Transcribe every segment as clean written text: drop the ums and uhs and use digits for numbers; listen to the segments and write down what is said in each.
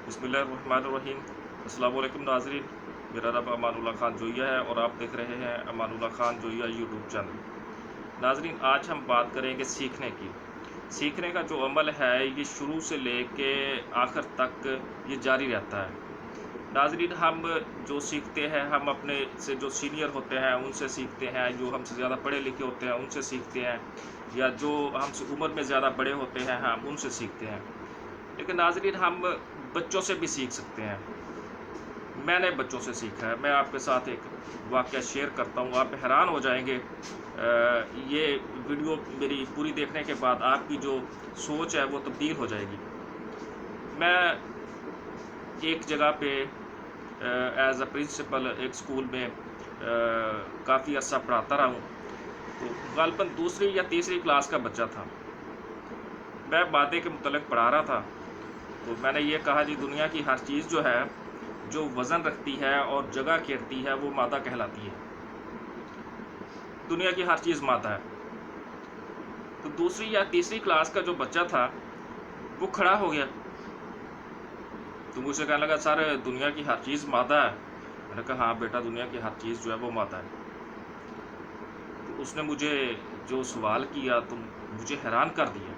बिस्मिल्लाहिर्रहमानिर्रहीम। अस्सलाम वालेकुम नाज़रीन, मेरा नाम अमानुल्लाह खान जोइया है और आप देख रहे हैं अमानुल्लाह खान जोइया यूट्यूब चैनल। नाज़रीन, आज हम बात करेंगे सीखने की। सीखने का जो अमल है ये शुरू से लेके आखिर तक ये जारी रहता है। नाज़रीन, हम जो सीखते हैं हम अपने से जो सीनियर होते हैं उनसे सीखते हैं, जो हमसे ज़्यादा पढ़े लिखे होते हैं उनसे सीखते हैं, या जो हमसे उम्र में ज़्यादा बड़े होते हैं हम उनसे सीखते हैं। लेकिन नाज़रीन, हम बच्चों से भी सीख सकते हैं। मैंने बच्चों से सीखा है। मैं आपके साथ एक वाक़या शेयर करता हूँ, आप हैरान हो जाएंगे। ये वीडियो मेरी पूरी देखने के बाद आपकी जो सोच है वो तब्दील हो जाएगी। मैं एक जगह पे एज़ अ प्रिंसिपल एक स्कूल में काफ़ी अर्सा पढ़ाता रहा हूँ। तो ग़ालिबन दूसरी या तीसरी क्लास का बच्चा था। मैं मादे के मुतल्लिक़ पढ़ा रहा था। तो मैंने ये कहा जी, दुनिया की हर चीज़ जो है, जो वज़न रखती है और जगह घेरती है वो मादा कहलाती है। दुनिया की हर चीज़ मादा है। तो दूसरी या तीसरी क्लास का जो बच्चा था वो खड़ा हो गया। तो मुझसे कहने लगा, सर दुनिया की हर चीज़ मादा है। मैंने कहा हाँ बेटा, दुनिया की हर चीज़ जो है वो मादा है। तो उसने मुझे जो सवाल किया तो मुझे हैरान कर दिया।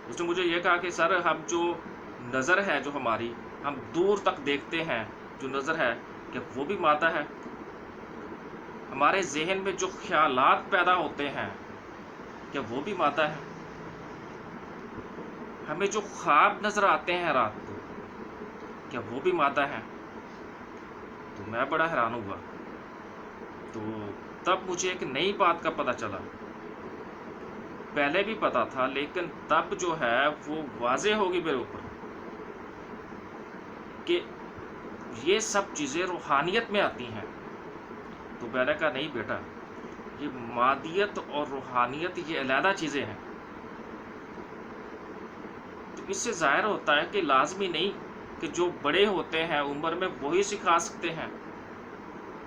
उसने मुझे ये कहा कि सर, हम जो नज़र है जो हमारी, हम दूर तक देखते हैं, जो नज़र है क्या वो भी मादा है? हमारे ज़हन में जो ख़्यालात पैदा होते हैं क्या वो भी मादा है? हमें जो ख्वाब नज़र आते हैं रात को क्या वो भी मादा है? तो मैं बड़ा हैरान हुआ। तो तब मुझे एक नई बात का पता चला। पहले भी पता था लेकिन तब जो है वो वाज़े होगी मेरे ऊपर कि ये सब चीज़ें रूहानियत में आती हैं। तो मैंने कहा नहीं बेटा, ये मादियत और रूहानियत ये अलग चीज़ें हैं। तो इससे ज़ाहिर होता है कि लाजमी नहीं कि जो बड़े होते हैं उम्र में वही सिखा सकते हैं।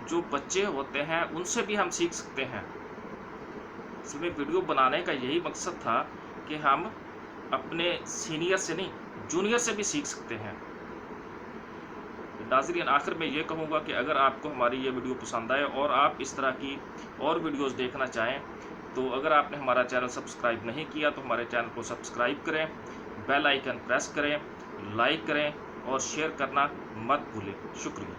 जो बच्चे होते हैं उनसे भी हम सीख सकते हैं। इसमें वीडियो बनाने का यही मकसद था कि हम अपने सीनियर से नहीं, जूनियर से भी सीख सकते हैं। नाज़रीन, आखिर में ये कहूँगा कि अगर आपको हमारी ये वीडियो पसंद आए और आप इस तरह की और वीडियोस देखना चाहें, तो अगर आपने हमारा चैनल सब्सक्राइब नहीं किया तो हमारे चैनल को सब्सक्राइब करें, बेल आइकन प्रेस करें, लाइक करें और शेयर करना मत भूलें। शुक्रिया।